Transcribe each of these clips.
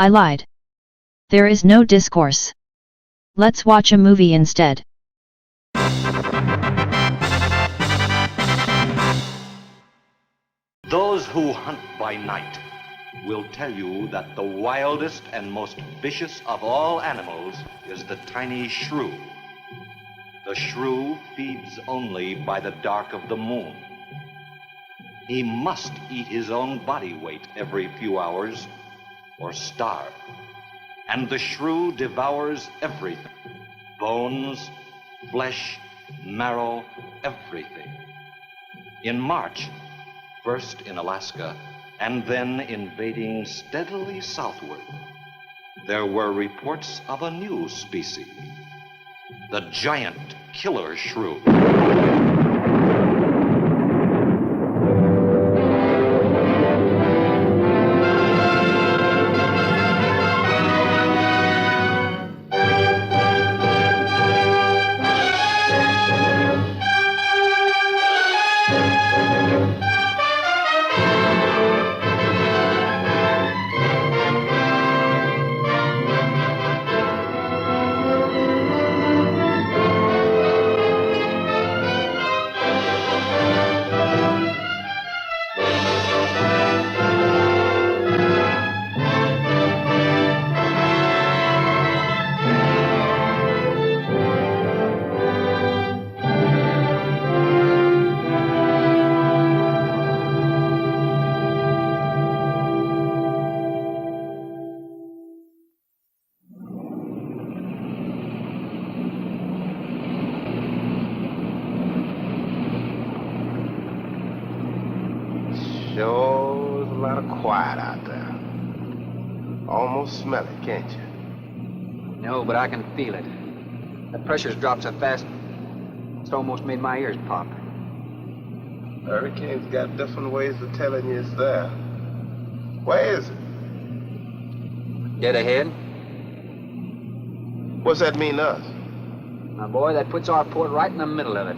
I lied. There is no discourse. Let's watch a movie instead. Those who hunt by night will tell you that the wildest and most vicious of all animals is the tiny shrew. The shrew feeds only by the dark of the moon. He must eat his own body weight every few hours or starve. And the shrew devours everything. Bones, flesh, marrow, everything. In March, first in Alaska, and then invading steadily southward, there were reports of a new species, the giant killer shrew. Sure is a lot of quiet out there. Almost smell it, can't you? No, but I can feel it. The pressure's dropped so fast, it's almost made my ears pop. Hurricane's got different ways of telling you it's there. Where is it? Dead ahead. What's that mean to us? My boy, that puts our port right in the middle of it.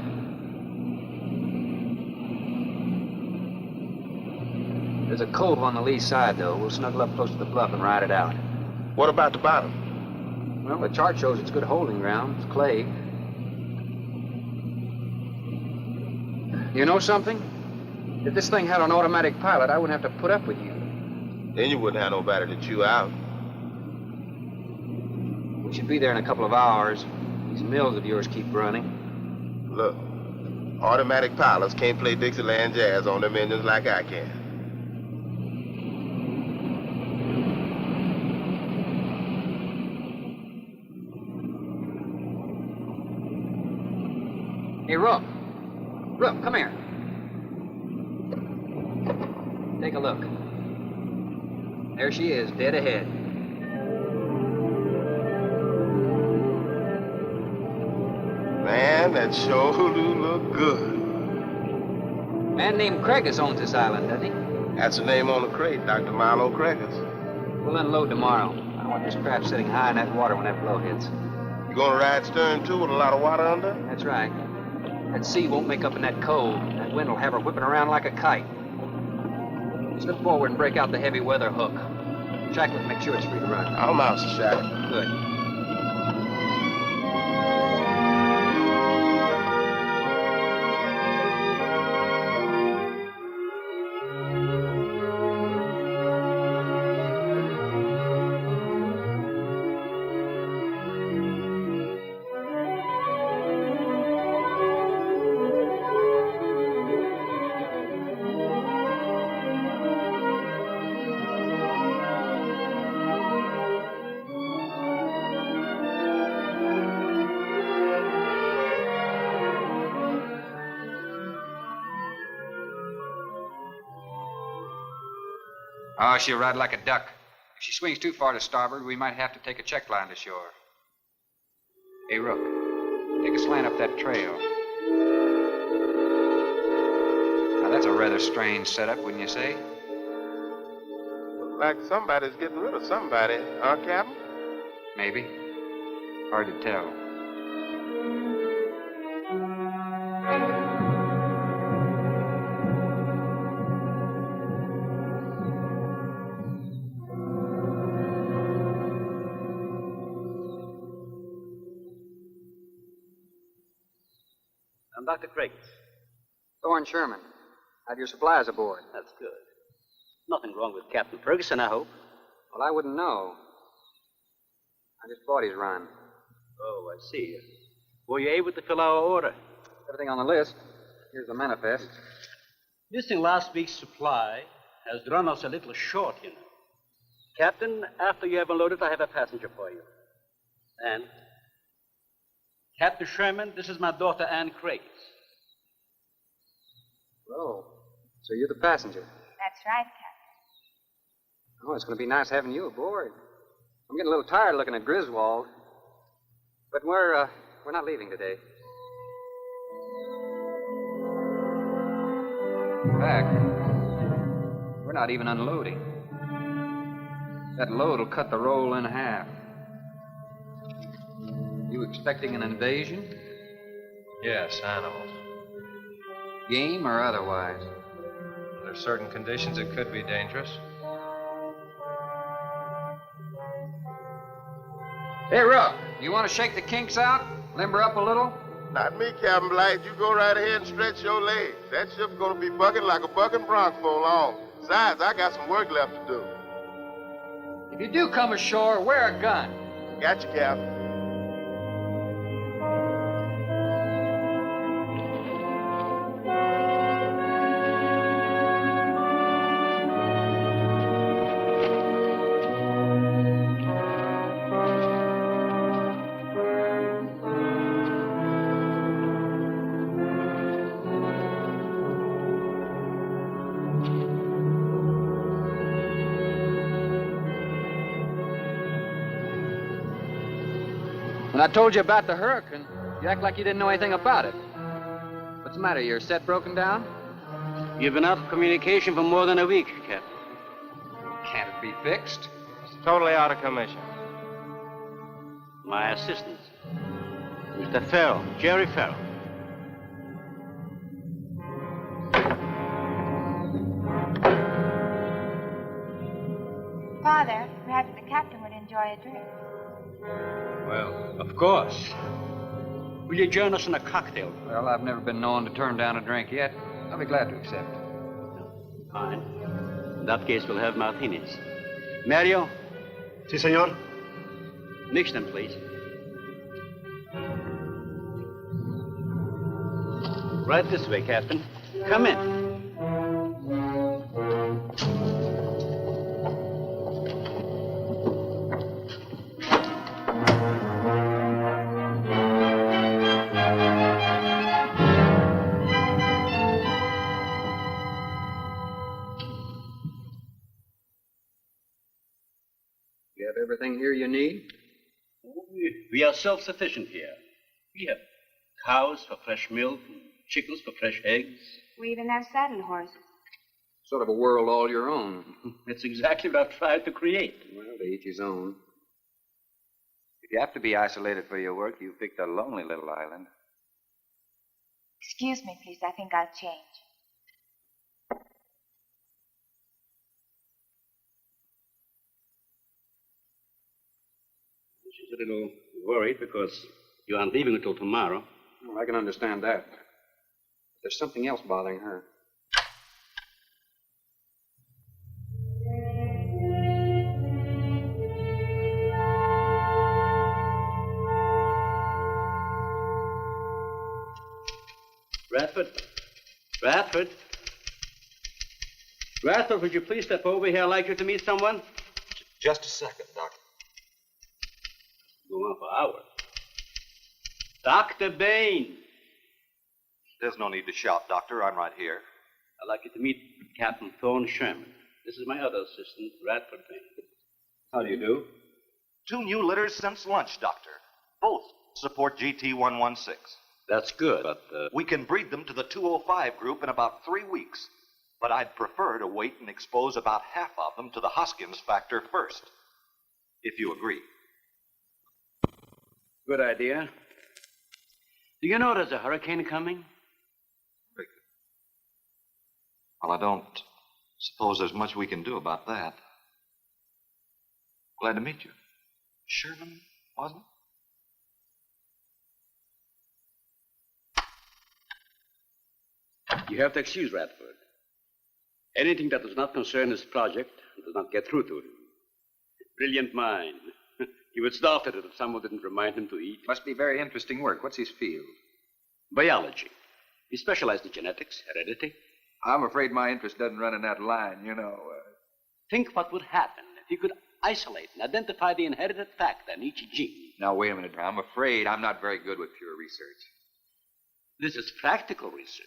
There's a cove on the lee side, though. We'll snuggle up close to the bluff and ride it out. What about the bottom? Well, the chart shows it's good holding ground. It's clay. You know something? If this thing had an automatic pilot, I wouldn't have to put up with you. Then you wouldn't have nobody to chew out. We should be there in a couple of hours. These mills of yours keep running. Look, automatic pilots can't play Dixieland jazz on them engines like I can. Hey, Rook. Rook, come here. Take a look. There she is, dead ahead. Man, that sure do look good. A man named Craigus owns this island, doesn't he? That's the name on the crate, Dr. Milo Craigus. We'll unload tomorrow. I want this craft sitting high in that water when that blow hits. You gonna ride stern, too, with a lot of water under? That's right. That sea won't make up in that cove. That wind will have her whipping around like a kite. Slip forward and break out the heavy weather hook. Shacklet, make sure it's free to run. I'll mount the shackle. Good. Oh, she'll ride like a duck. If she swings too far to starboard, we might have to take a check line to shore. Hey, Rook, take a slant up that trail. Now, that's a rather strange setup, wouldn't you say? Looks like somebody's getting rid of somebody, huh, Captain? Maybe. Hard to tell. Dr. Craig? Thorne Sherman. Have your supplies aboard. That's good. Nothing wrong with Captain Ferguson, I hope. Well, I wouldn't know. I just bought his run. Oh, I see. Were you able to fill our order? Everything on the list. Here's the manifest. Missing last week's supply has run us a little short, you know. Captain, after you have unloaded, I have a passenger for you. Anne? Captain Sherman, this is my daughter, Anne Craig. Oh, so you're the passenger. That's right, Captain. Oh, it's going to be nice having you aboard. I'm getting a little tired looking at Griswold. But we're not leaving today. In fact, we're not even unloading. That load will cut the roll in half. You expecting an invasion? Yes, animals. Game or otherwise? Under certain conditions, it could be dangerous. Hey, Rook, you want to shake the kinks out? Limber up a little? Not me, Captain Blight. You go right ahead and stretch your legs. That ship's gonna be bucking like a bucking bronc for long. Besides, I got some work left to do. If you do come ashore, wear a gun. Got you, Captain. When I told you about the hurricane, you act like you didn't know anything about it. What's the matter? Your set broken down? You've been out of communication for more than a week, Captain. Can't it be fixed? It's totally out of commission. My assistant, Mr. Farrell, Jerry Farrell. Father, perhaps the captain would enjoy a drink. Well, of course. Will you join us in a cocktail? Well, I've never been known to turn down a drink yet. I'll be glad to accept. Fine. In that case, we'll have martinis. Mario, Si, senor. mix them, please. Right this way, Captain. Come in. You have everything here you need? We are self-sufficient here. We have cows for fresh milk and chickens for fresh eggs. We even have saddle horses. Sort of a world all your own. That's exactly what I've tried to create. Well, to each his own. If you have to be isolated for your work, you picked a lonely little island. Excuse me, please. I think I'll change. She's a little worried because you aren't leaving until tomorrow. Well, I can understand that. There's something else bothering her. Bradford? Bradford? Bradford, would you please step over here? I'd like you to meet someone. Just a second, Doctor. Go on for hours. Dr. Bain. There's no need to shout, Doctor. I'm right here. I'd like you to meet Captain Thorne Sherman. This is my other assistant, Bradford Bain. How do you do? 2 new litters since lunch, Doctor. Both support GT116. That's good, but, We can breed them to the 205 group in about 3 weeks. But I'd prefer to wait and expose about half of them to the Hoskins factor first. If you agree. Good idea. Do you know there's a hurricane coming? Well, I don't suppose there's much we can do about that. Glad to meet you. Sherman, wasn't it? You have to excuse Radford. Anything that does not concern his project does not get through to him. Brilliant mind. He would starve at it if someone didn't remind him to eat. Must be very interesting work. What's his field? Biology. He specialized in genetics, heredity. I'm afraid my interest doesn't run in that line, you know. Think what would happen if he could isolate and identify the inherited factor in each gene. Now, wait a minute. I'm afraid I'm not very good with pure research. This is practical research.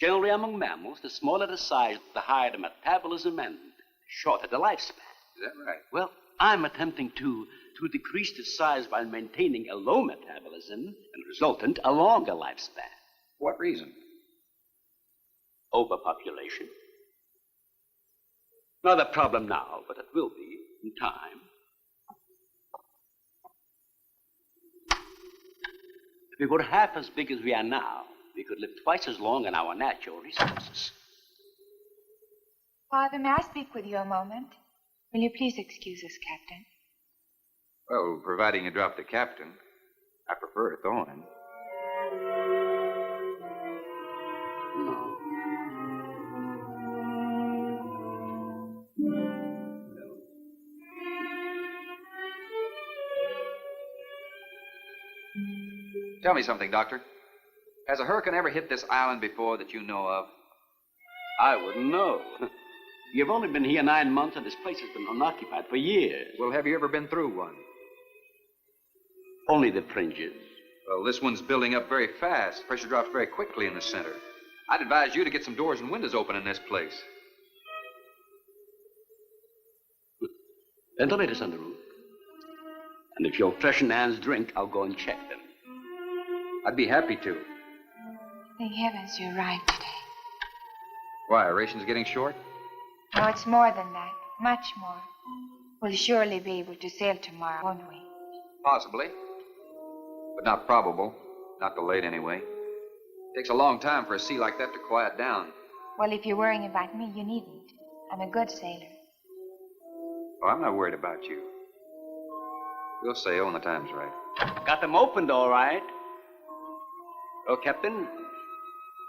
Generally, among mammals, the smaller the size, the higher the metabolism and shorter the lifespan. Is that right? Well, I'm attempting to decrease the size while maintaining a low metabolism and resultant a longer lifespan. What reason? Overpopulation. Not a problem now, but it will be in time. If we were half as big as we are now, we could live twice as long on our natural resources. Father, may I speak with you a moment? Will you please excuse us, Captain? Well, providing you drop the captain. I prefer to throw him. No. Tell me something, Doctor. Has a hurricane ever hit this island before that you know of? I wouldn't know. You've only been here 9 months, and this place has been unoccupied for years. Well, have you ever been through one? Only the fringes. Well, this one's building up very fast. Pressure drops very quickly in the center. I'd advise you to get some doors and windows open in this place. Ventilators on the roof. And if you'll freshen Anne's drink, I'll go and check them. I'd be happy to. Thank heavens you arrived today. Why, are rations getting short? No, it's more than that. Much more. We'll surely be able to sail tomorrow, won't we? Possibly. But not probable. Not delayed, anyway. It takes a long time for a sea like that to quiet down. Well, if you're worrying about me, you needn't. I'm a good sailor. Oh, I'm not worried about you. We'll sail when the time's right. Got them opened, all right. Oh, Captain,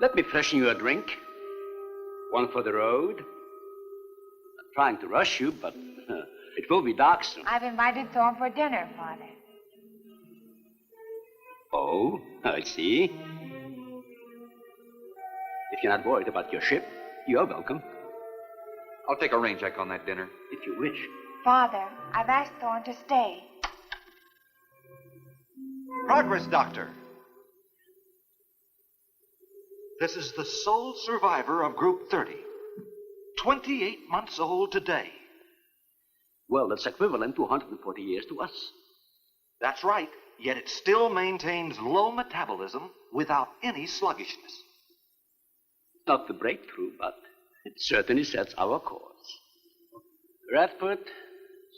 let me freshen you a drink. One for the road. Not trying to rush you, but it will be dark soon. I've invited Thorne for dinner, Father. Oh, I see. If you're not worried about your ship, you're welcome. I'll take a rain check on that dinner. If you wish. Father, I've asked Thorne to stay. Progress, Doctor. This is the sole survivor of Group 30. 28 months old today. Well, that's equivalent to 140 years to us. That's right, yet it still maintains low metabolism without any sluggishness. Not the breakthrough, but it certainly sets our course. Radford,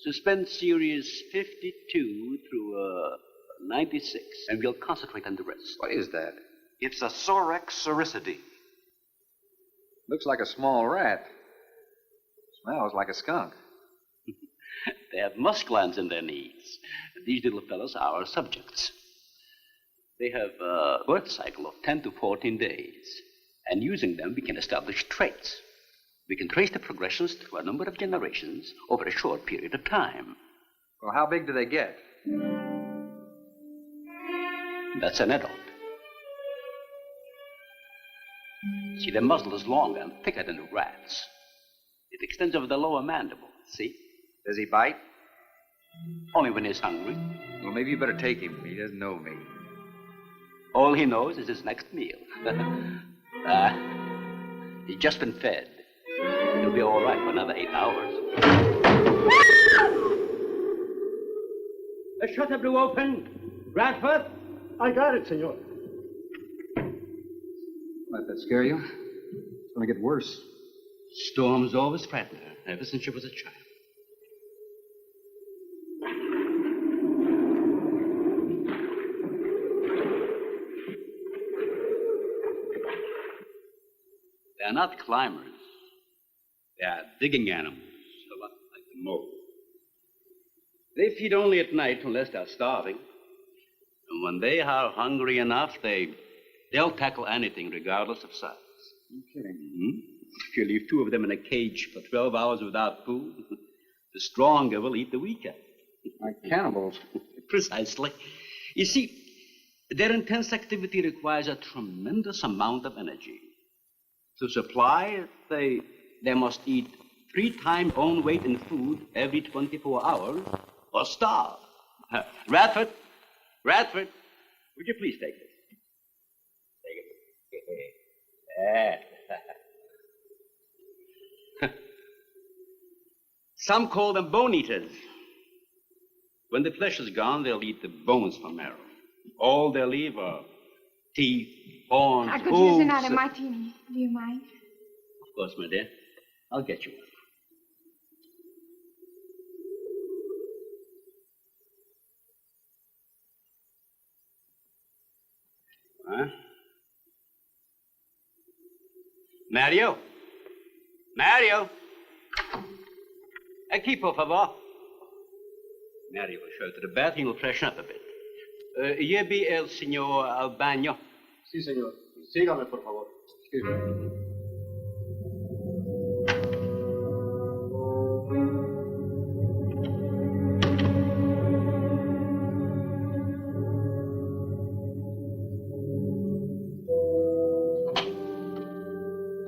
suspend series 52 through 96, and we'll concentrate on the rest. What is that? It's a Sorex cericidae. Looks like a small rat. Smells like a skunk. They have musk glands in their knees. These little fellows are our subjects. They have a birth cycle of 10 to 14 days. And using them, we can establish traits. We can trace the progressions through a number of generations over a short period of time. Well, how big do they get? That's an adult. See, their muzzle is longer and thicker than the rat's. It extends over the lower mandible, see? Does he bite? Only when he's hungry. Well, maybe you better take him. He doesn't know me. All he knows is his next meal. He's just been fed. He'll be all right for another 8 hours. The shutter blew open. Radford? I got it, senor. Let that scare you? It's going to get worse. Storms always frighten her, ever since she was a child. They're not climbers. They are digging animals, a lot like the mole. They feed only at night unless they're starving. And when they are hungry enough, they They'll tackle anything regardless of size. You're kidding. Hmm? If you leave two of them in a cage for 12 hours without food, the stronger will eat the weaker. Like cannibals. Precisely. You see, their intense activity requires a tremendous amount of energy. To supply it, they must eat 3 times own weight in food every 24 hours or starve. Radford, would you please take this? Take it. Some call them bone eaters. When the flesh is gone, they'll eat the bones for marrow. All they'll leave are teeth, horns, I could hooves. use another martini. Do you mind? Of course, my dear. I'll get you one. Huh? Mario? Aquí, por favor. Mario will show to the bathroom. He'll freshen up a bit. Lleve el señor al baño. Sí, señor. Sígame, por favor. Excuse me.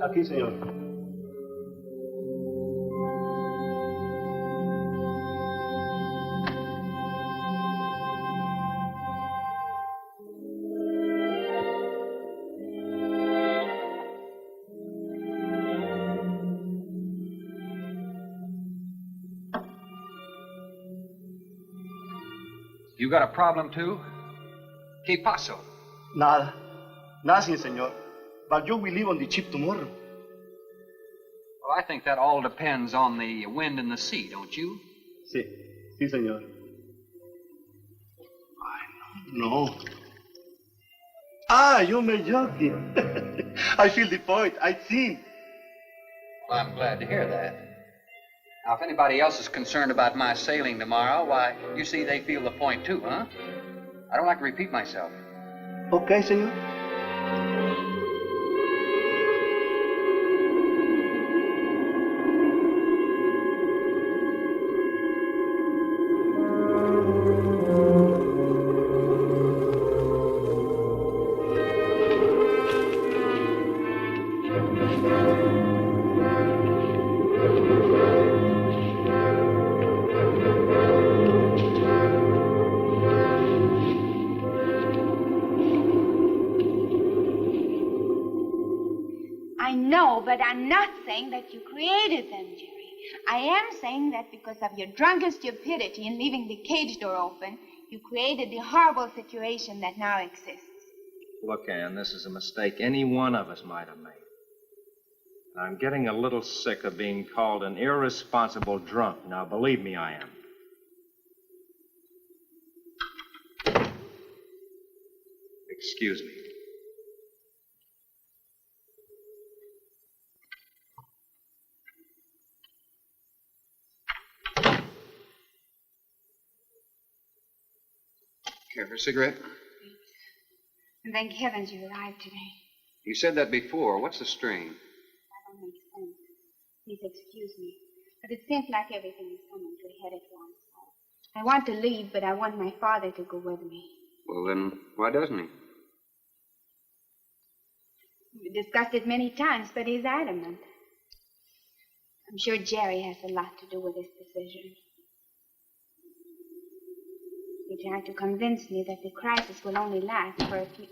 Aquí, señor. You got a problem, too? ¿Qué pasó? Nada. Nothing, señor. But you will leave on the ship tomorrow. Well, I think that all depends on the wind and the sea, don't you? Sí. Sí, señor. No. Ah, you may joking. I feel the point. I think. Well, I'm glad to hear that. Now, if anybody else is concerned about my sailing tomorrow, why, you see they feel the point too, huh? I don't like to repeat myself. Okay, señor. But I'm not saying that you created them, Jerry. I am saying that because of your drunken stupidity in leaving the cage door open, you created the horrible situation that now exists. Look, Ann, this is a mistake any one of us might have made. I'm getting a little sick of being called an irresponsible drunk. Now, believe me, I am. Excuse me. Care for a cigarette? And thank heavens you arrived today. You said that before. What's the strain? That don't make sense. Please excuse me. But it seems like everything is coming to a head at once. I want to leave, but I want my father to go with me. Well, then, why doesn't he? We discussed it many times, but he's adamant. I'm sure Jerry has a lot to do with this decision. He tried to convince me that the crisis will only last for a few...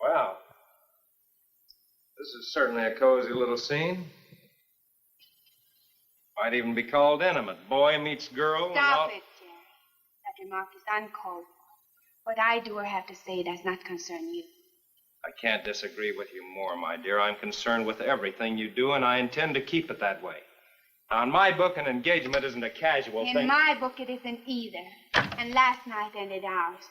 Wow. This is certainly a cozy little scene. Might even be called intimate. Boy meets girl. Stop it, Jerry. That remark is uncalled for. What I do or have to say does not concern you. I can't disagree with you more, my dear. I'm concerned with everything you do, and I intend to keep it that way. Now, in my book, an engagement isn't a casual thing. In my book, it isn't either. And last night ended ours.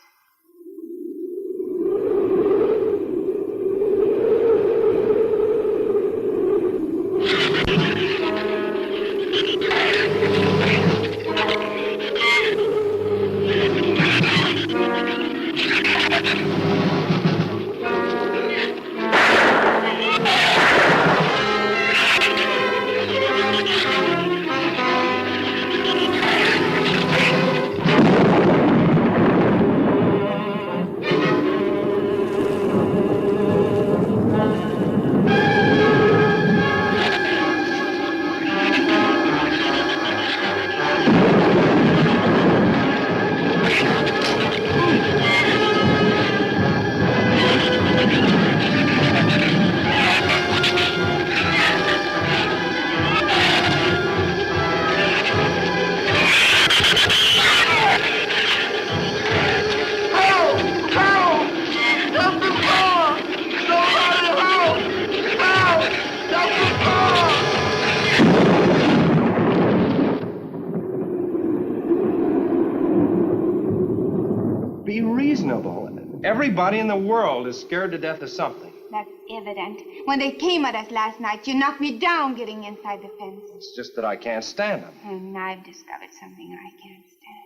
Everybody in the world is scared to death of something. That's evident. When they came at us last night, you knocked me down getting inside the fence. It's just that I can't stand them. And I've discovered something I can't stand.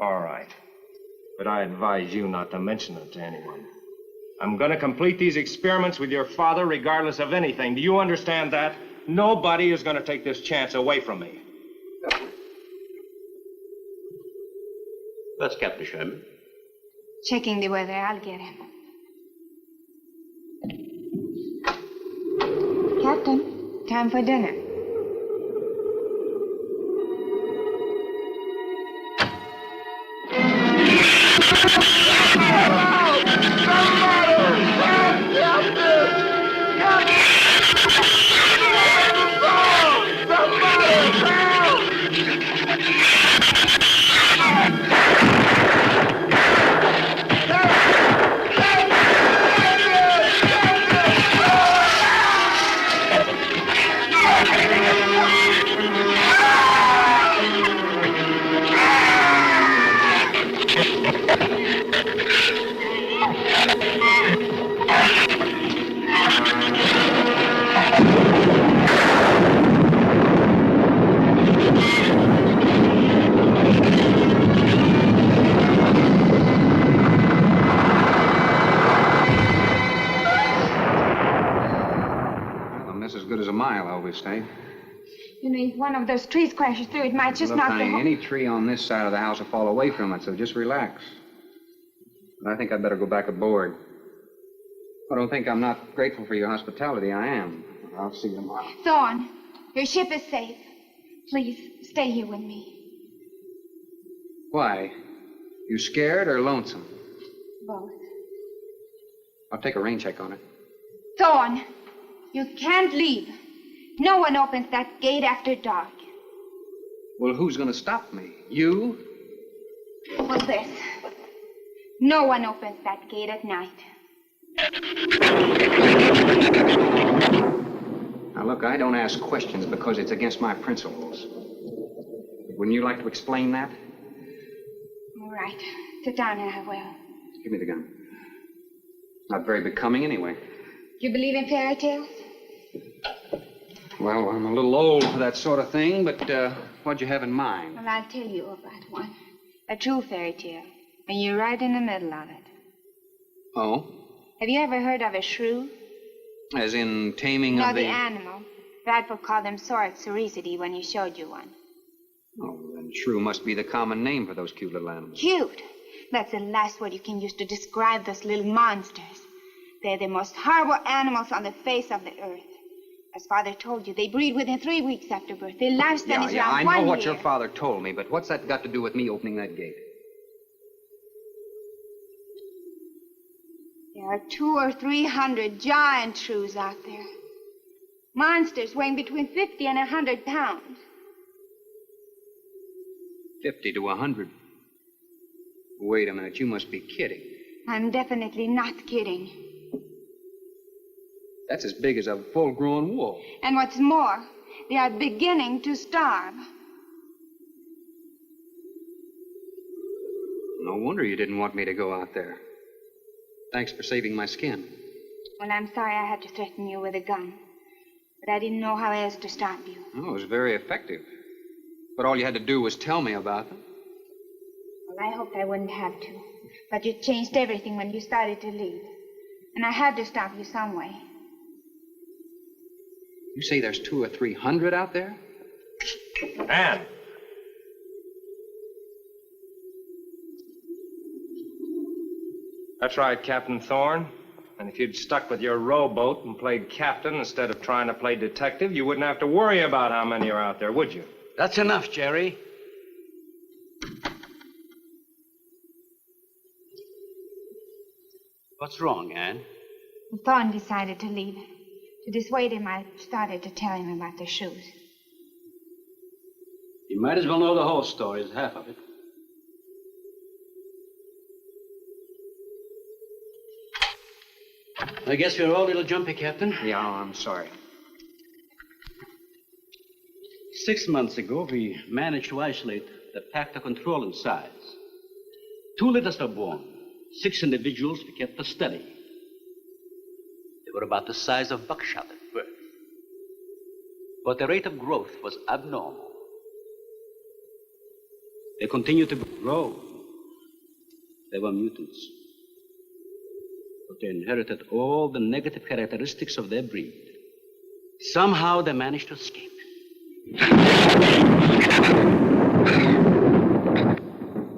All right. But I advise you not to mention it to anyone. I'm going to complete these experiments with your father regardless of anything. Do you understand that? Nobody is going to take this chance away from me. That's Captain Sherman. Checking the weather, I'll get him. Captain, time for dinner. Stay. You know, if one of those trees crashes through, it might just Look, knock the honey, whole... any tree on this side of the house will fall away from it, so just relax. But I think I'd better go back aboard. I don't think I'm not grateful for your hospitality. I am. I'll see you tomorrow. Thorne, your ship is safe. Please, stay here with me. Why? You scared or lonesome? Both. I'll take a rain check on it. Thorne, you can't leave. No one opens that gate after dark. Well, who's going to stop me? You? Well, this. No one opens that gate at night. Now, look, I don't ask questions because it's against my principles. Wouldn't you like to explain that? All right. Sit down and I will. Give me the gun. Not very becoming anyway. Do you believe in fairy tales? Well, I'm a little old for that sort of thing, but what'd you have in mind? Well, I'll tell you about one. A true fairy tale. And you're right in the middle of it. Oh? Have you ever heard of a shrew? As in taming No, of the animal. Bradford called them Soricity when he showed you one. Oh, then shrew must be the common name for those cute little animals. Cute. That's the last word you can use to describe those little monsters. They're the most horrible animals on the face of the earth. As Father told you, they breed within 3 weeks after birth. Their lifespan is around 1 year. I know what your father told me, but what's that got to do with me opening that gate? There are 200 or 300 giant shrews out there. Monsters weighing between 50 and 100 pounds. 50 to 100. Wait a minute, you must be kidding. I'm definitely not kidding. That's as big as a full-grown wolf. And what's more, they are beginning to starve. No wonder you didn't want me to go out there. Thanks for saving my skin. Well, I'm sorry I had to threaten you with a gun. But I didn't know how else to stop you. Oh, it was very effective. But all you had to do was tell me about them. Well, I hoped I wouldn't have to. But you changed everything when you started to leave. And I had to stop you some way. You say there's 200 or 300 out there? Anne! That's right, Captain Thorne. And if you'd stuck with your rowboat and played captain instead of trying to play detective, you wouldn't have to worry about how many are out there, would you? That's enough, Jerry. What's wrong, Anne? Thorne decided to leave. To dissuade him, I started to tell him about the shoes. You might as well know the whole story as half of it. I guess we're all a little jumpy, Captain. Yeah, I'm sorry. 6 months ago, we managed to isolate the pack to control in size. 2 litters were born. 6 individuals we kept for study. They were about the size of buckshot at birth. But the rate of growth was abnormal. They continued to grow. They were mutants. But they inherited all the negative characteristics of their breed. Somehow they managed to escape.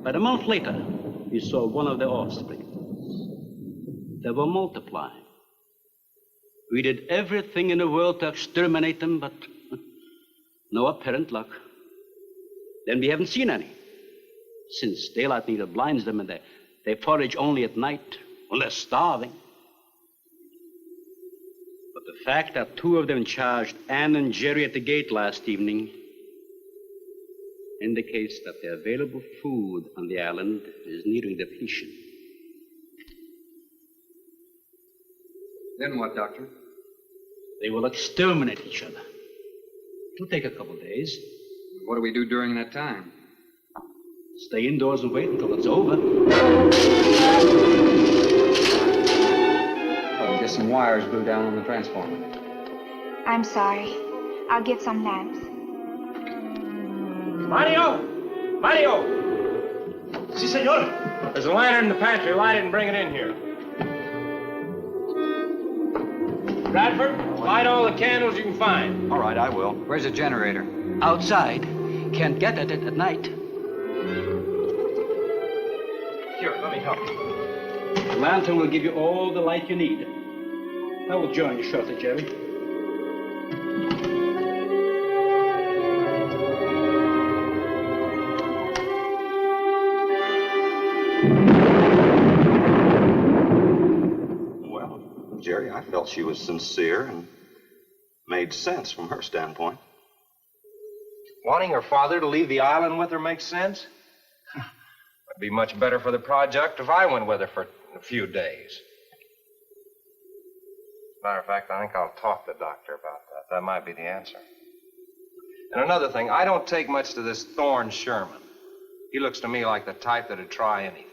But a month later, we saw one of their offspring. They were multiplying. We did everything in the world to exterminate them, but no apparent luck. Then we haven't seen any. Since daylight neither blinds them and they forage only at night when they're starving. But the fact that 2 of them charged Anne and Jerry at the gate last evening indicates that the available food on the island is nearing depletion. Then what, Doctor? They will exterminate each other. It'll take a couple days. What do we do during that time? Stay indoors and wait until it's over. Oh, just some wires blew down on the transformer. I'm sorry. I'll get some lamps. Mario! Mario! Si, senor. There's a lantern in the pantry. Light it and bring it in here. Bradford, light all the candles you can find. All right, I will. Where's the generator? Outside. Can't get at it at night. Here, let me help you. The lantern will give you all the light you need. I will join you shortly, Jerry. Well, Jerry, I felt she was sincere and made sense from her standpoint. Wanting her father to leave the island with her makes sense? It'd be much better for the project if I went with her for a few days. Matter of fact, I think I'll talk to the doctor about that. That might be the answer. And another thing, I don't take much to this Thorne Sherman. He looks to me like the type that'd try anything.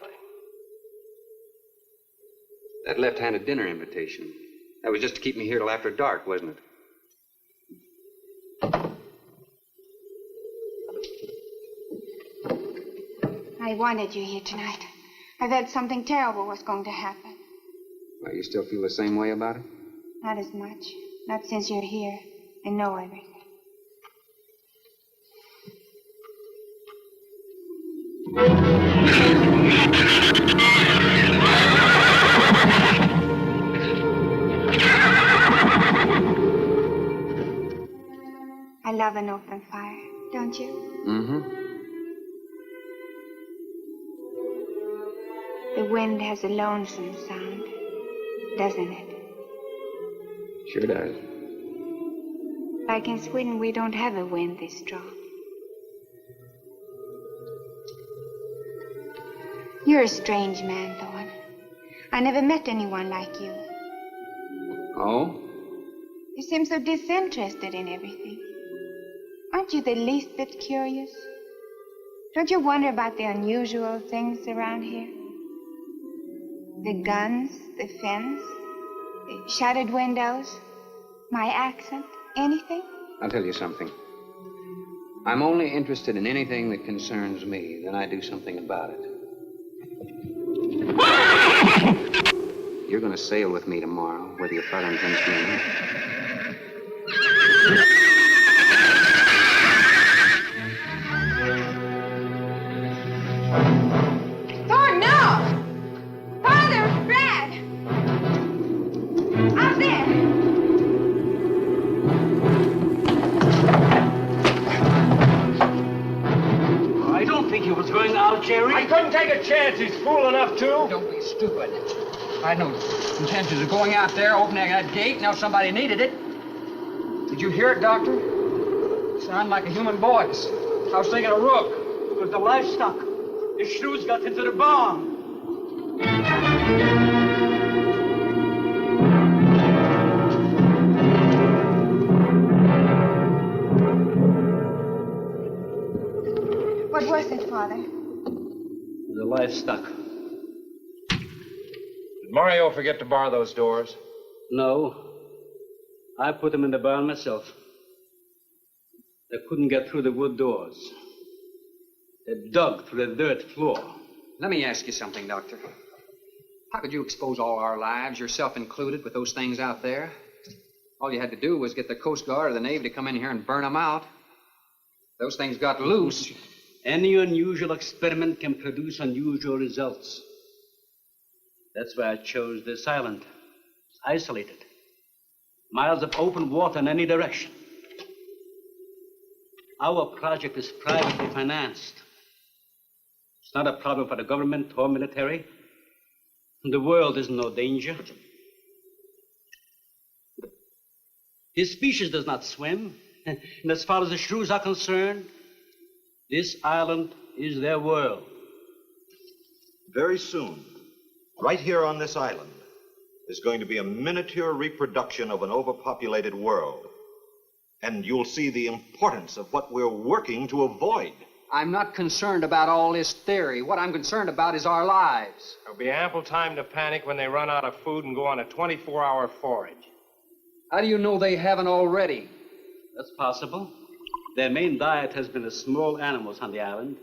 That left-handed dinner invitation. That was just to keep me here till after dark, wasn't it? I wanted you here tonight. I thought something terrible was going to happen. Well, you still feel the same way about it? Not as much. Not since you're here and know everything. I love an open fire, don't you? Mm-hmm. The wind has a lonesome sound, doesn't it? Sure does. Like in Sweden, we don't have a wind this strong. You're a strange man, Thorne. I never met anyone like you. Oh? You seem so disinterested in everything. Aren't you the least bit curious? Don't you wonder about the unusual things around here? The guns, the fence, the shuttered windows, my accent, anything? I'll tell you something. I'm only interested in anything that concerns me. Then I do something about it. You're going to sail with me tomorrow, whether your father intends to or not. Thorne, no! Father, Brad! Out there! I don't think he was going out, Jerry. I couldn't take a chance. He's fool enough to. Don't be stupid. I had no intentions of going out there, opening that gate. Now somebody needed it. Did you hear it, Doctor? Sounded like a human voice. I was thinking of Rook. It was the livestock. The shrews got into the barn. What was it, Father? The livestock. Did Mario forget to bar those doors? No. I put them in the barn myself. They couldn't get through the wood doors. They dug through the dirt floor. Let me ask you something, Doctor. How could you expose all our lives, yourself included, with those things out there? All you had to do was get the Coast Guard or the Navy to come in here and burn them out. Those things got loose. Any unusual experiment can produce unusual results. That's why I chose this island. It's isolated. Miles of open water in any direction. Our project is privately financed. It's not a problem for the government or military. The world is in no danger. This species does not swim. And as far as the shrews are concerned, this island is their world. Very soon, right here on this island, is going to be a miniature reproduction of an overpopulated world. And you'll see the importance of what we're working to avoid. I'm not concerned about all this theory. What I'm concerned about is our lives. There'll be ample time to panic when they run out of food and go on a 24-hour forage. How do you know they haven't already? That's possible. Their main diet has been the small animals on the island.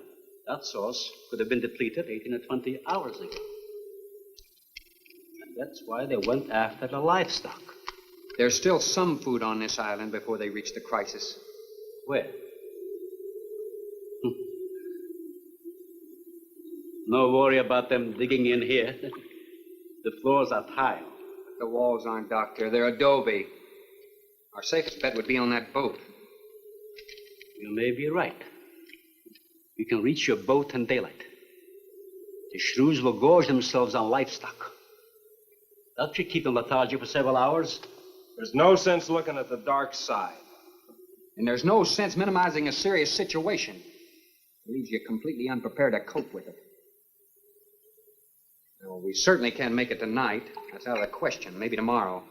That source could have been depleted 18 or 20 hours ago. And that's why they went after the livestock. There's still some food on this island before they reach the crisis. Where? No worry about them digging in here. The floors are tile. The walls aren't, Doctor. They're adobe. Our safest bet would be on that boat. You may be right. You can reach your boat in daylight. The shrews will gorge themselves on livestock. That should keep them lethargic for several hours. There's no sense looking at the dark side. And there's no sense minimizing a serious situation. It leaves you completely unprepared to cope with it. Well, we certainly can't make it tonight. That's out of the question. Maybe tomorrow.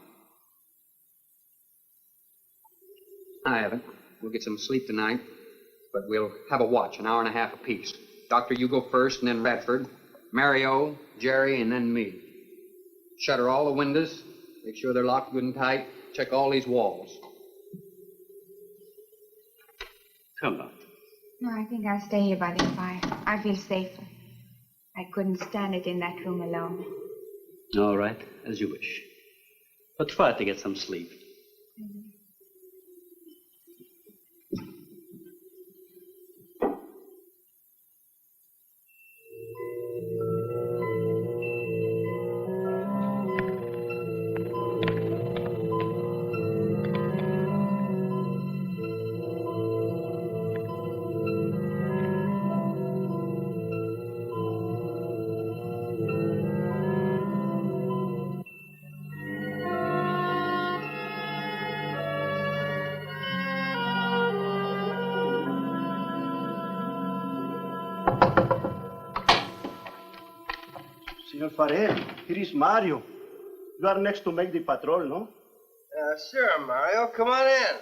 I haven't. We'll get some sleep tonight, but we'll have a watch, an hour and a half apiece. Doctor, you go first, and then Radford, Mario, Jerry, and then me. Shutter all the windows, make sure they're locked good and tight, check all these walls. Come on. No, I think I'll stay here by the fire. I feel safer. I couldn't stand it in that room alone. All right, as you wish. But try to get some sleep. Senor Farrell, here is Mario. You are next to make the patrol, no? Sure, Mario. Come on in.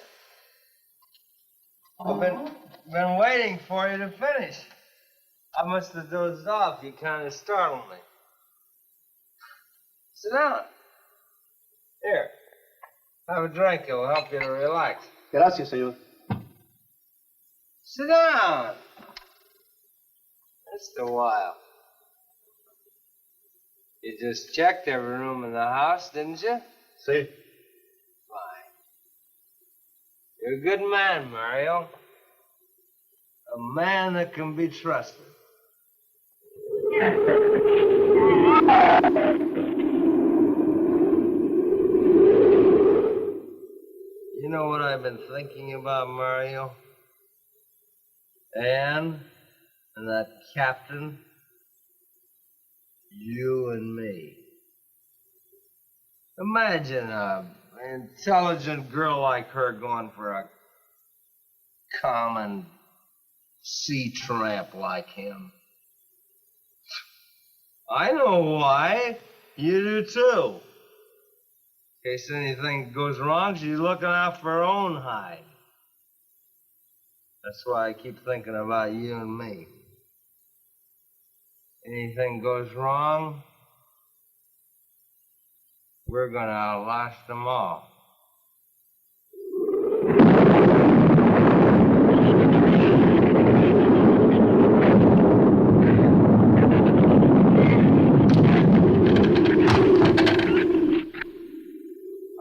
I've been waiting for you to finish. I must have dozed off. You kind of startled me. Sit down. Here. Have a drink. It'll help you to relax. Gracias, señor. Sit down. Just a while. You just checked every room in the house, didn't you? Sí. Fine. You're a good man, Mario. A man that can be trusted. You know what I've been thinking about, Mario? Anne and that captain. You and me. Imagine an intelligent girl like her going for a common sea tramp like him. I know why. You do too. In case anything goes wrong, she's looking out for her own hide. That's why I keep thinking about you and me. Anything goes wrong, we're gonna outlast them all.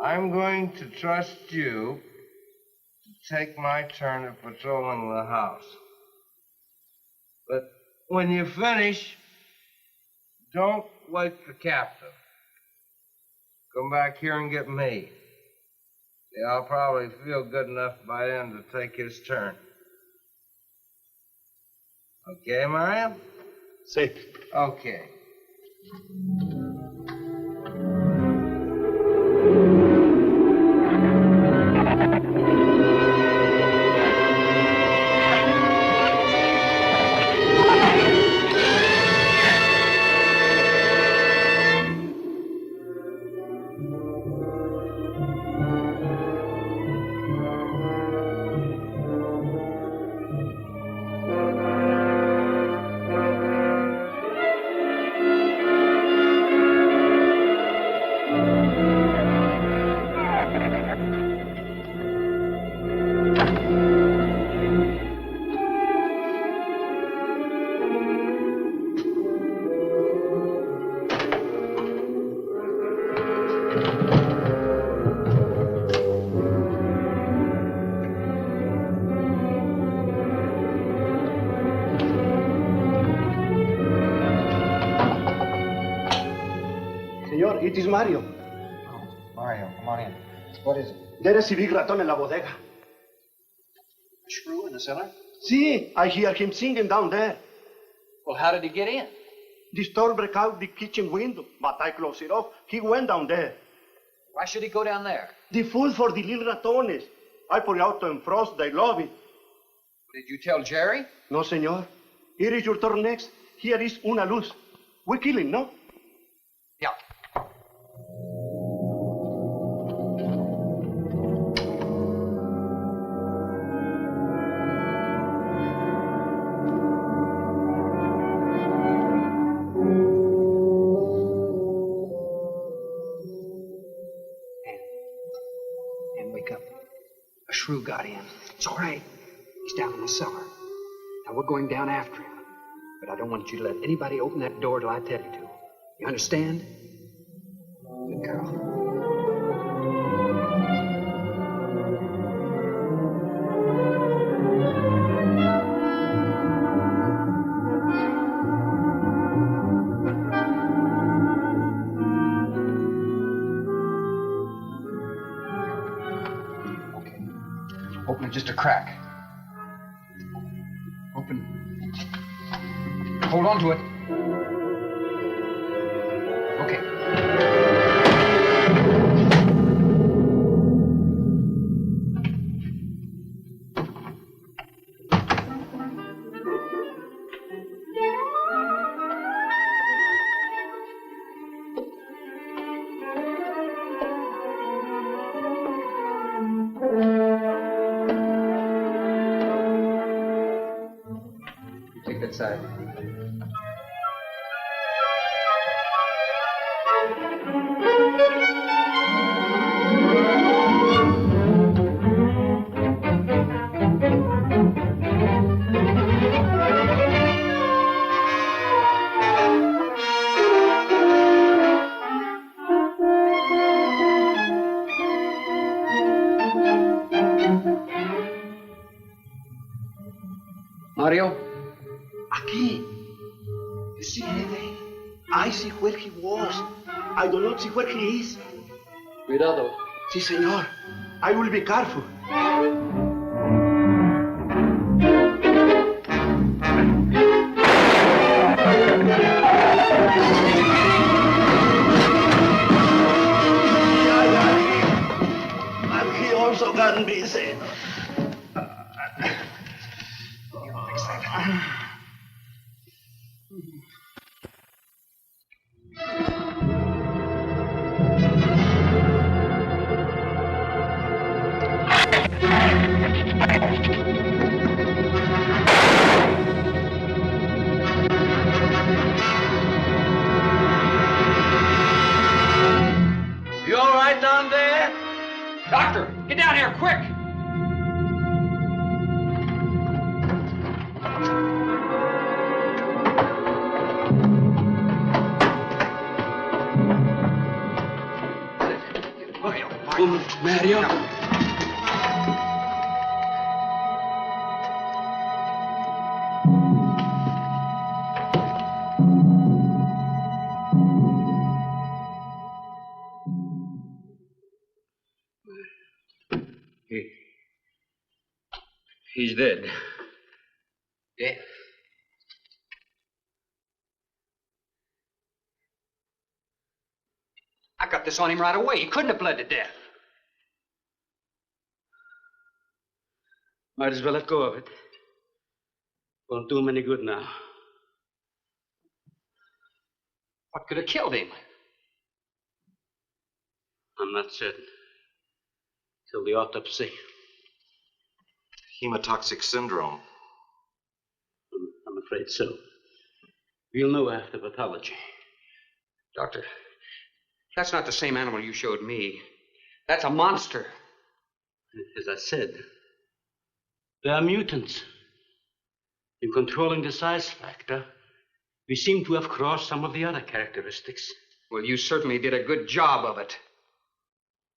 I'm going to trust you to take my turn at patrolling the house. But when you finish, don't wake the captain. Come back here and get me. See, I'll probably feel good enough by then to take his turn. Okay, Mario? Sí. Okay. Señor, it is Mario. Oh, Mario, come on in. What is it? There is a big raton en la bodega. A shrew in the cellar? See, I hear him singing down there. Well, how did he get in? The storm broke out the kitchen window, but I closed it off. He went down there. Why should he go down there? The food for the little ratones. I put it out to frost. They love it. Did you tell Jerry? No, señor. Here is your turn next. Here is una luz. We kill him, no? Yeah. And wake up. A shrew got in. It's all right. He's down in the cellar. Now we're going down after him. But I don't want you to let anybody open that door till I tell you to. You understand? Good girl. Okay. Open it just a crack. Open. Hold on to it. Okay. You take that side. Mario? Aquí. You see anything? I see where he was. I do not see where he is. Cuidado. Sí, señor. I will be careful. And he also got me said. Mario. He's dead. Death. I got this on him right away. He couldn't have bled to death. Might as well let go of it. Won't do him any good now. What could have killed him? I'm not certain. Till the autopsy. Hemotoxic syndrome. I'm afraid so. We'll know after pathology. Doctor, that's not the same animal you showed me. That's a monster. As I said, they are mutants. In controlling the size factor, we seem to have crossed some of the other characteristics. Well, you certainly did a good job of it.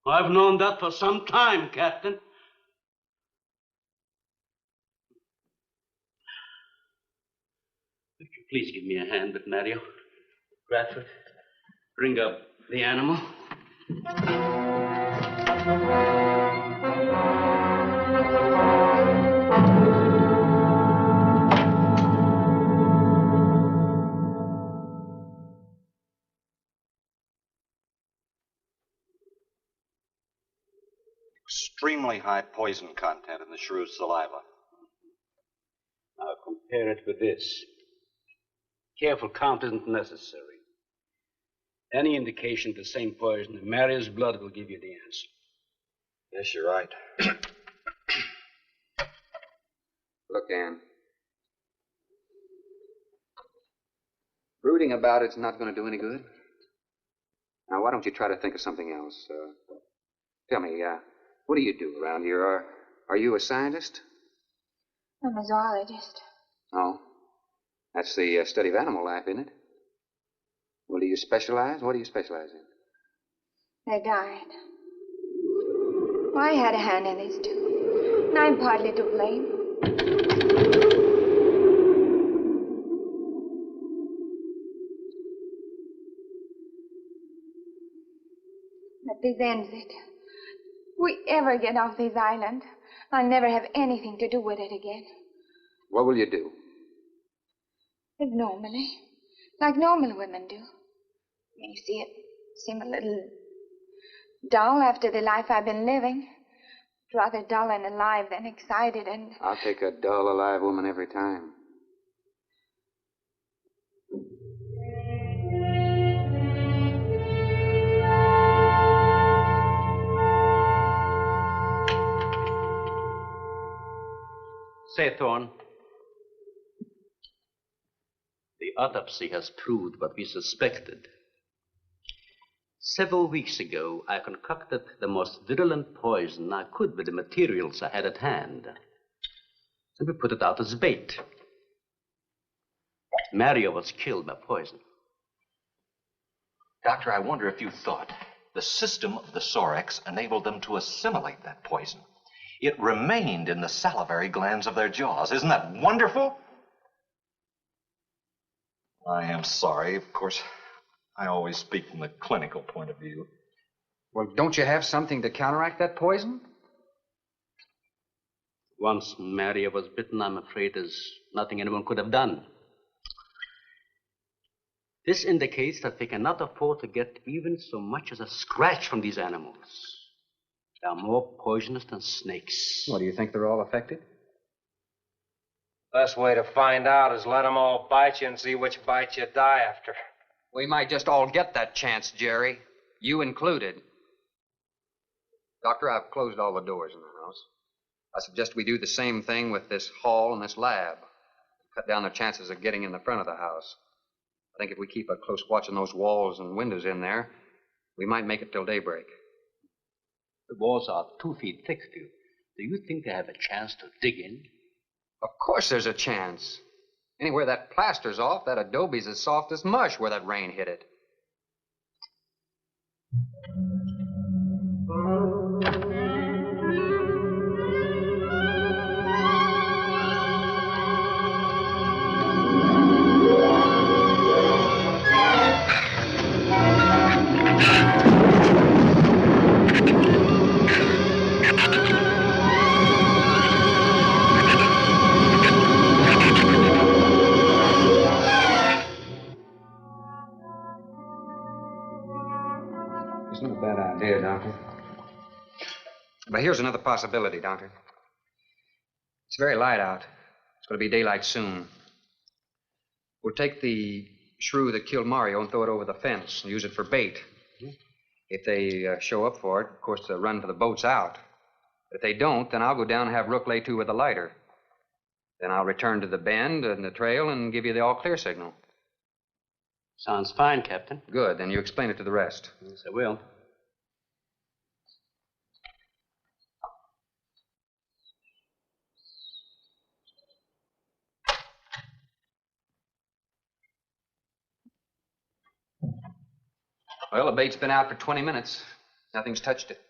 I've known that for some time, Captain. Would you please give me a hand with Mario? Bradford, bring up the animal. Extremely high poison content in the shrew's saliva. Now compare it with this. Careful count isn't necessary. Any indication of the same poison in Mario's blood will give you the answer. Yes, you're right. Look, Ann. Brooding about it's not going to do any good. Now, why don't you try to think of something else? Tell me, what do you do around here? Are you a scientist? I'm a zoologist. Oh. That's the study of animal life, isn't it? Well, do you specialize? What do you specialize in? They died. Well, I had a hand in this, too. And I'm partly to blame. But this ends it. If we ever get off this island, I'll never have anything to do with it again. What will you do? Live normally, like normal women do. You see, it seemed a little dull after the life I've been living. Rather dull and alive than excited and... I'll take a dull, alive woman every time. Say, Thorne, the autopsy has proved what we suspected. Several weeks ago, I concocted the most virulent poison I could with the materials I had at hand. So we put it out as bait. Mario was killed by poison. Doctor, I wonder if you thought the system of the Sorex enabled them to assimilate that poison. It remained in the salivary glands of their jaws. Isn't that wonderful? I am sorry. Of course, I always speak from the clinical point of view. Well, don't you have something to counteract that poison? Once Mario was bitten, I'm afraid there's nothing anyone could have done. This indicates that they cannot afford to get even so much as a scratch from these animals. They are more poisonous than snakes. What, do you think they're all affected? Best way to find out is let them all bite you and see which bite you die after. We might just all get that chance, Jerry. You included. Doctor, I've closed all the doors in the house. I suggest we do the same thing with this hall and this lab. Cut down the chances of getting in the front of the house. I think if we keep a close watch on those walls and windows in there, we might make it till daybreak. The walls are 2 feet thick, Phil. Do you think they have a chance to dig in? Of course there's a chance. Anywhere that plaster's off, that adobe's as soft as mush where that rain hit it. Doctor. But here's another possibility, Doctor. It's very light out. It's going to be daylight soon. We'll take the shrew that killed Mario and throw it over the fence and use it for bait. If they show up for it, of course, they'll run for the boats out. If they don't, then I'll go down and have Rook lay to with a lighter. Then I'll return to the bend and the trail and give you the all-clear signal. Sounds fine, Captain. Good. Then you explain it to the rest. Yes, I will. Well, the bait's been out for 20 minutes. Nothing's touched it.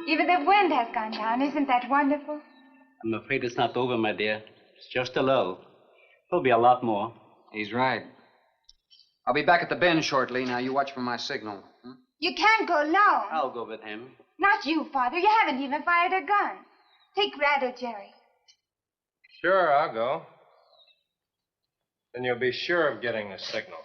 Even the wind has gone down. Isn't that wonderful? I'm afraid it's not over, my dear. It's just a lull. There'll be a lot more. He's right. I'll be back at the bend shortly. Now, you watch for my signal. You can't go alone. I'll go with him. Not you, Father. You haven't even fired a gun. Take Red or Jerry. Sure, I'll go. Then you'll be sure of getting a signal.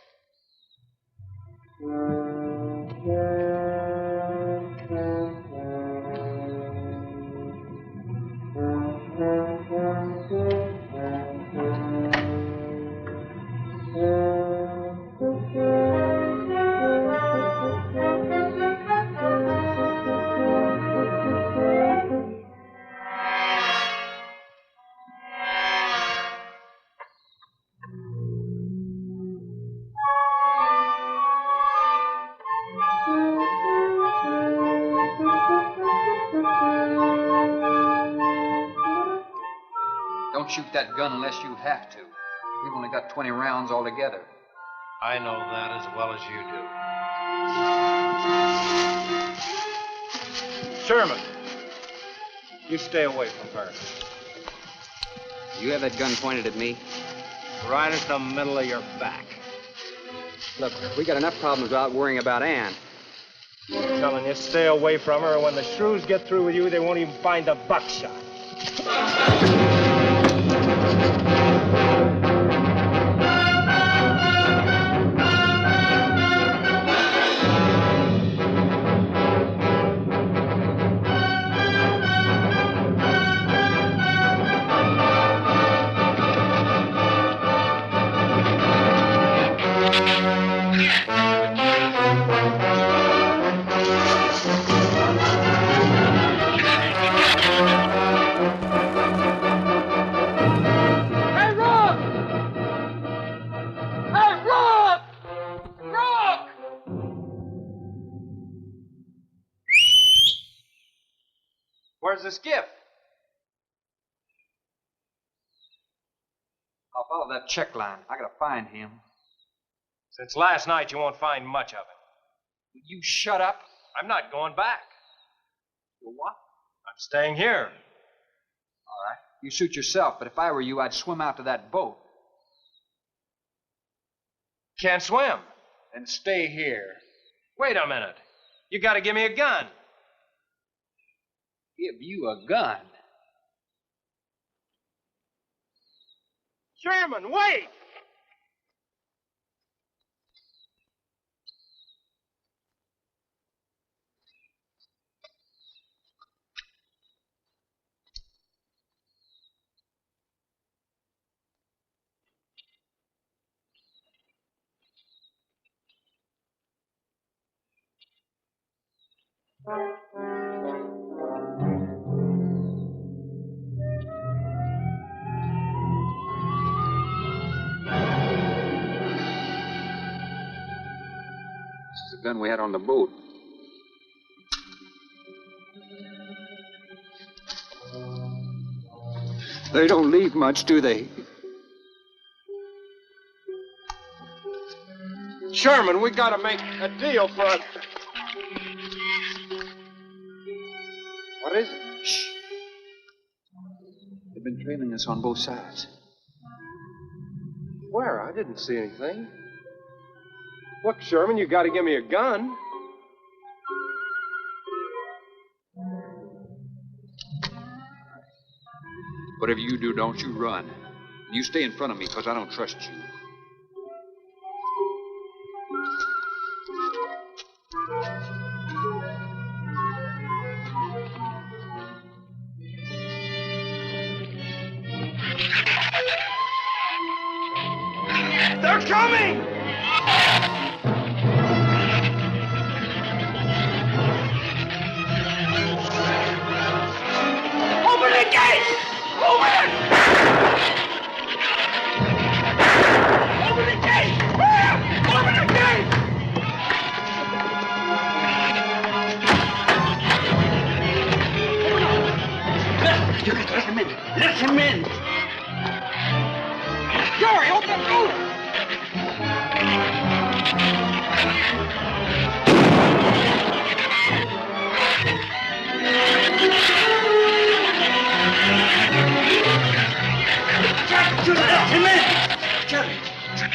Don't shoot that gun unless you have to. We've only got 20 rounds altogether. I know that as well as you do. Sherman, you stay away from her. You have that gun pointed at me? Right at the middle of your back. Look, we got enough problems without worrying about Ann. I'm telling you, stay away from her, or when the shrews get through with you, they won't even find the buckshot. Where's the skiff? I'll follow that check line. I gotta find him. Since last night, you won't find much of him. Will you shut up? I'm not going back. You what? I'm staying here. All right. You suit yourself, but if I were you, I'd swim out to that boat. Can't swim. Then stay here. Wait a minute. You gotta give me a gun. Give you a gun? Sherman, wait! This is the gun we had on the boat. They don't leave much, do they? Sherman, we gotta make a deal for it. What is it? Shh. They've been trailing us on both sides. Where? I didn't see anything. Look, Sherman, you gotta give me a gun. Whatever you do, don't you run. You stay in front of me, because I don't trust you. They're coming! Open the gate! Open it! Open the gate! Open the gate! You can let him in. Let him in. Jerry, open the door! Let him in. Jerry.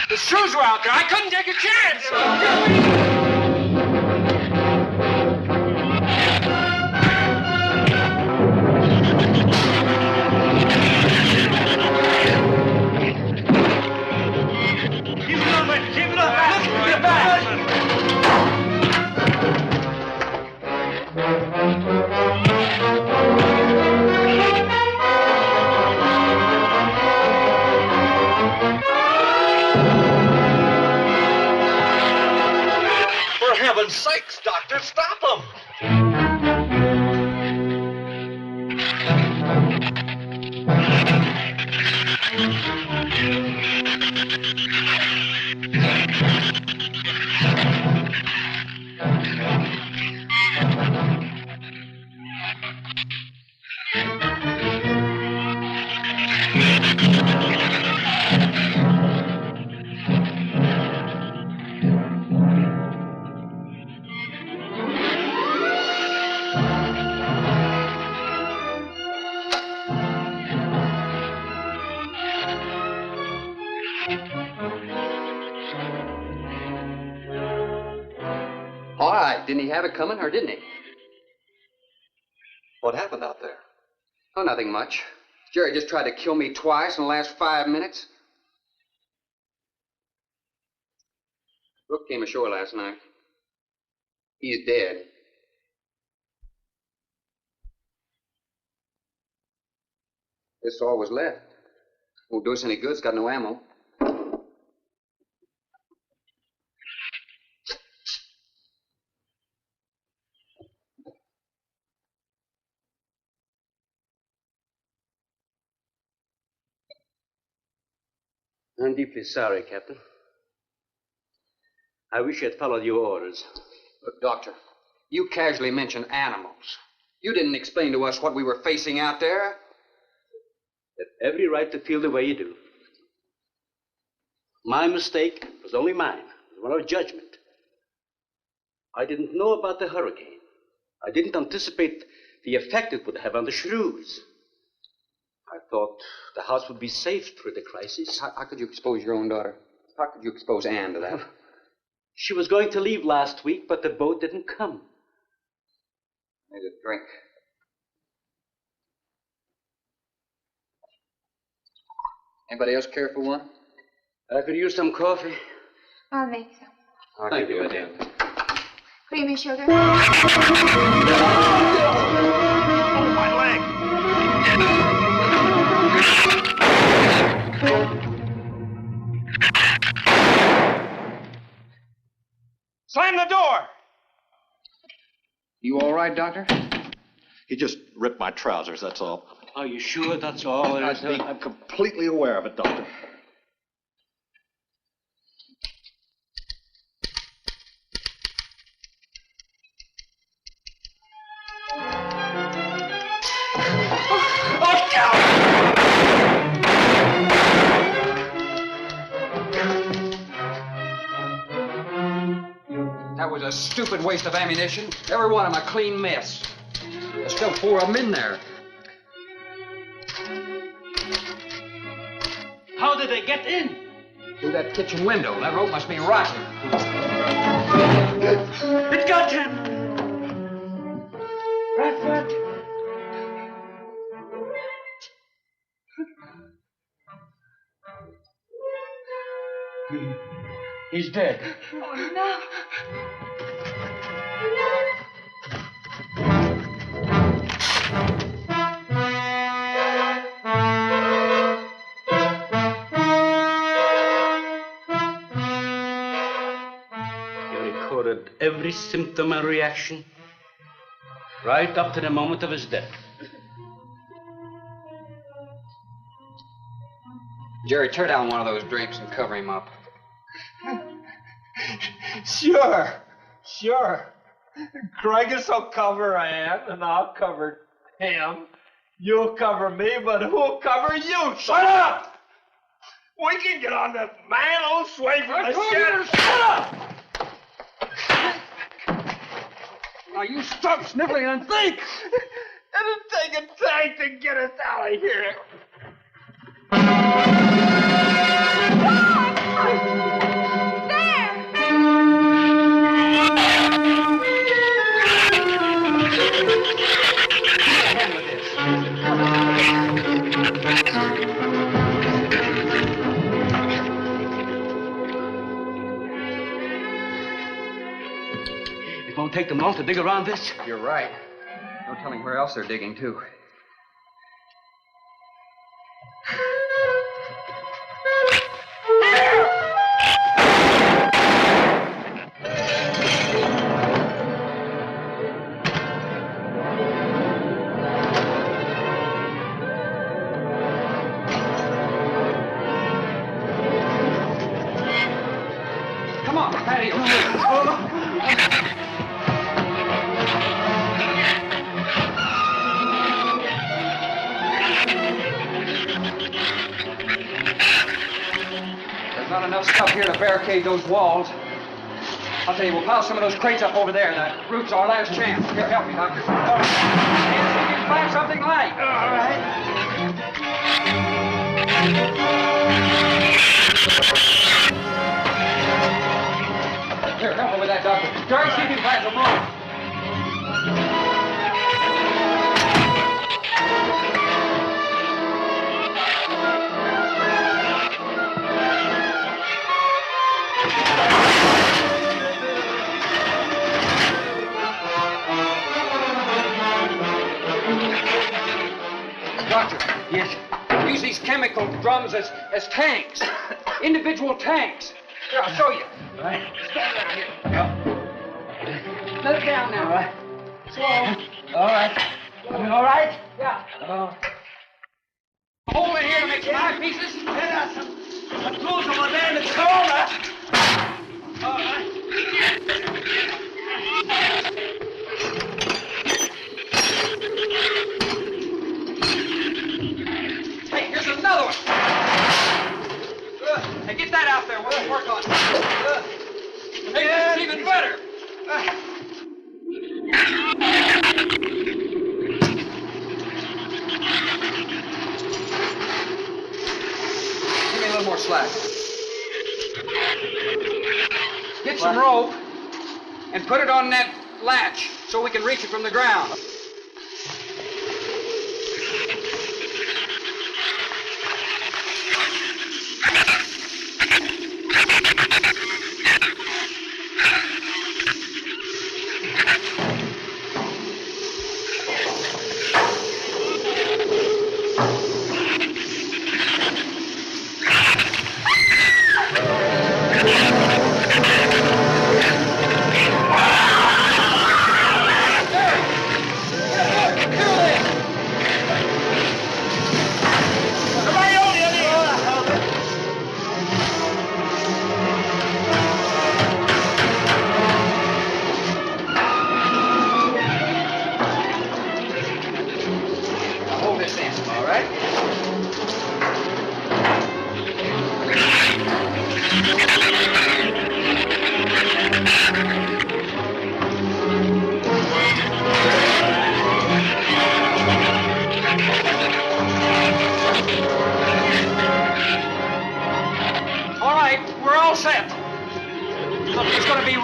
The shoes were out there. I couldn't take a chance. Keep moving. Keep moving. Get back. For heaven's sakes, Doctor, stop them! All right. Didn't he have it coming, or didn't he? What happened out there? Oh, nothing much. Jerry just tried to kill me twice in the last 5 minutes. Brooke came ashore last night. He's dead. This all was left. Won't do us any good. It's got no ammo. I'm deeply sorry, Captain. I wish I had followed your orders. Look, Doctor, you casually mentioned animals. You didn't explain to us what we were facing out there. You have every right to feel the way you do. My mistake was only mine. It was one of judgment. I didn't know about the hurricane. I didn't anticipate the effect it would have on the shrews. I thought the house would be safe through the crisis. How could you expose your own daughter? How could you expose Anne to that? She was going to leave last week, but the boat didn't come. Need a drink. Anybody else care for one? I could use some coffee. I'll make some. Thank you, madam. Creamy sugar. Oh, my leg! Slam the door! You all right, Doctor? He just ripped my trousers, that's all. Are you sure that's all there is? I'm completely aware of it, Doctor. That was a stupid waste of ammunition. Every one of them a clean mess. There's still 4 of them in there. How did they get in? Through that kitchen window. That rope must be rotten. It got him! Bradford! He's dead. Oh, no. You recorded every symptom and reaction, right up to the moment of his death. Jerry, tear down one of those drapes and cover him up. Sure. Craigus will cover Ann, and I'll cover him. You'll cover me, but who'll cover you? Shut up! We can get on this man old sway from the shed. Shut up! Now you stop sniffling and think! It'll take a tank to get us out of here. It won't take them long to dig around this. You're right. No telling where else they're digging, too. Come on, patio. There's not enough stuff here to barricade those walls. I'll tell you, we'll pile some of those crates up over there. The roof's our last chance. Here, help me, Doctor. And see if you can find something light. All right. Here, help me with that, Doctor. Jerry, see if you can find some more. Doctor. Yes? Use these chemical drums as tanks. Individual tanks. Here, I'll show you. All right. Stand down here. Let it down now. All right. Slow. All right. All right? Yeah. Oh. Hole in here to make some eyepieces. Some tools over there in the corner. All right. Hey, here's another one. Hey, get that out there. We'll work on it. Hey, this is even better. Give me a little more slack. Get some rope and put it on that latch so we can reach it from the ground.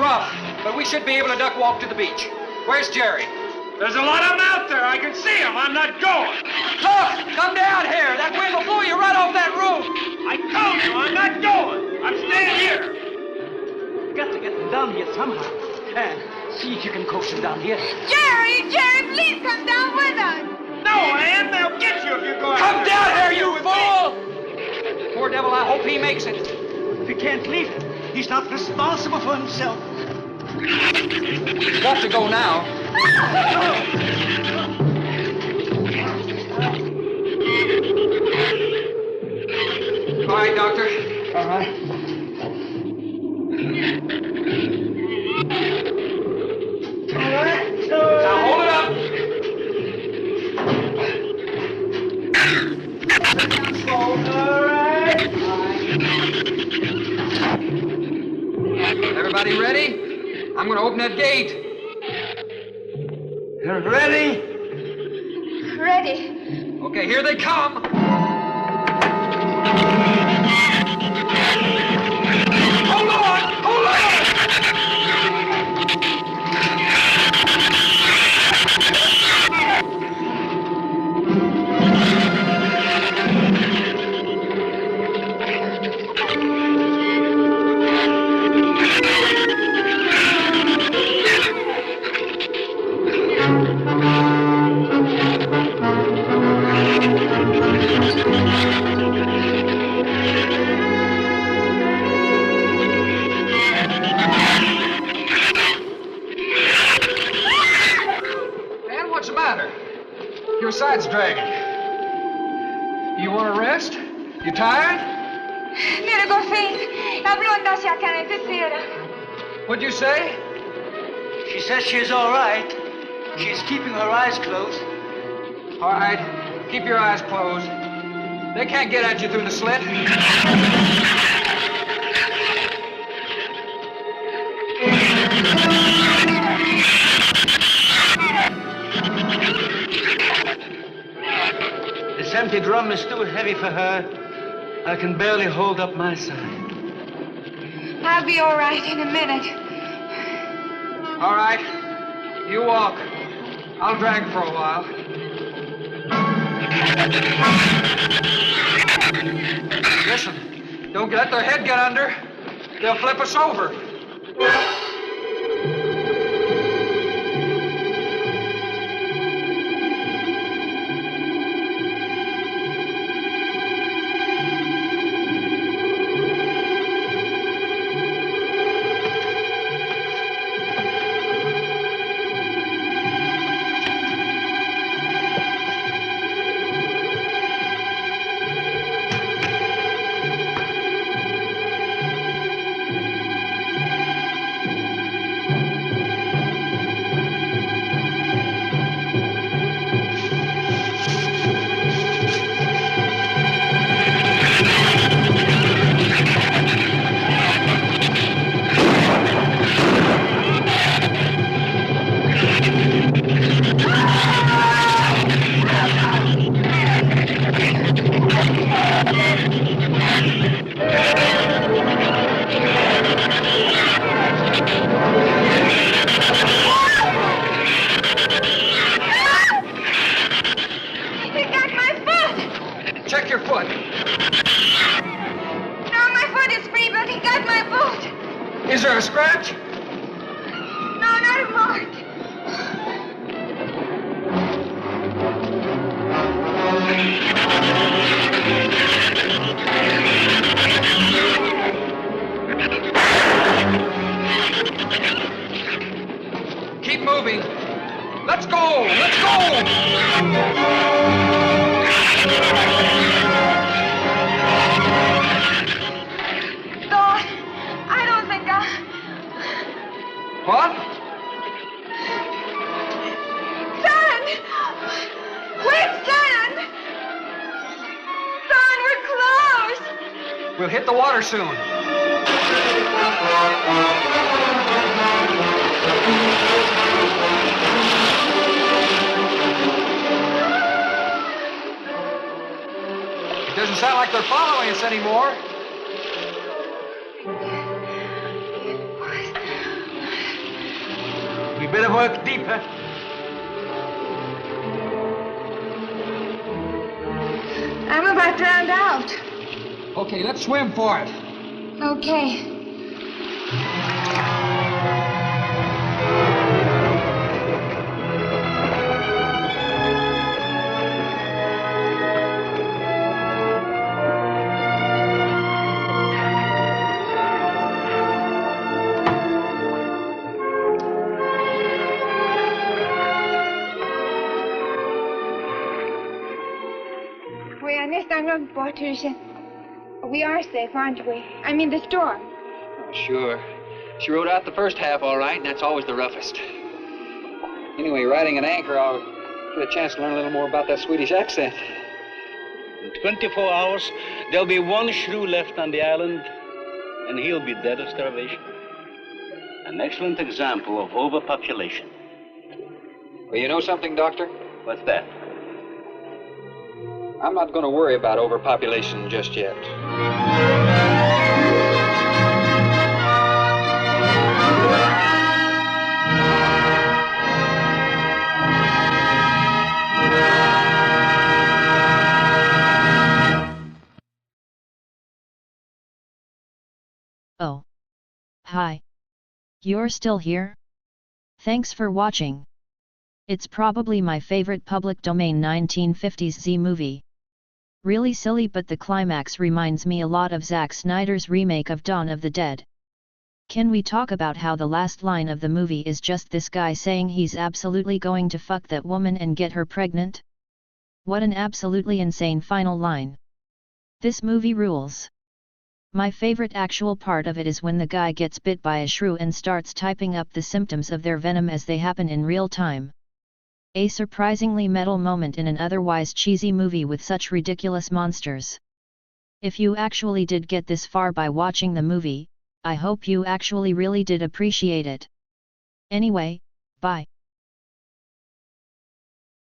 rough, but we should be able to duck walk to the beach. Where's Jerry? There's a lot of them out there. I can see them. I'm not going. Look! Come down here! That wind will blow you right off that roof! I told you I'm not going. I'm staying here. You got to get them down here somehow. And see if you can coax them down here. Jerry, please come down with us. No, Ann, they'll get you if you go out. Come down here, you fool! Poor devil, I hope he makes it. We can't leave him. He's not responsible for himself. He's got to go now. All right, Doctor. All right. Now hold it up. Everybody ready? I'm going to open that gate. You're ready? Ready. Okay, here they come. Hold on! Hold on! Man, what's the matter? Your side's dragging. You want to rest? You tired? Mira, Gorface, habló andase acá en tercera. What'd you say? She says she's all right. She's keeping her eyes closed. All right, keep your eyes closed. They can't get at you through the slit. This empty drum is too heavy for her. I can barely hold up my side. I'll be all right in a minute. All right, you walk. I'll drag for a while. Listen, don't let their head get under. They'll flip us over. Check your foot. No, my foot is free, but he got my boot. Is there a scratch? No, not a mark. Keep moving. Let's go! Let's go! Don, I don't think What? Son! Where's Son? Son, we're close! We'll hit the water soon. It doesn't sound like they're following us anymore. We better work deeper. I'm about drowned out. Okay, let's swim for it. Okay. We are next on Patricia. We are safe, aren't we? I mean the storm. Oh, sure. She rode out the first half all right, and that's always the roughest. Anyway, riding at anchor, I'll get a chance to learn a little more about that Swedish accent. In 24 hours, there'll be one shrew left on the island, and he'll be dead of starvation. An excellent example of overpopulation. Well, you know something, Doctor? What's that? I'm not going to worry about overpopulation just yet. Oh. Hi. You're still here? Thanks for watching. It's probably my favorite public domain 1950s Z movie. Really silly, but the climax reminds me a lot of Zack Snyder's remake of Dawn of the Dead. Can we talk about how the last line of the movie is just this guy saying he's absolutely going to fuck that woman and get her pregnant? What an absolutely insane final line. This movie rules. My favorite actual part of it is when the guy gets bit by a shrew and starts typing up the symptoms of their venom as they happen in real time. A surprisingly metal moment in an otherwise cheesy movie with such ridiculous monsters. If you actually did get this far by watching the movie, I hope you actually really did appreciate it. Anyway, bye.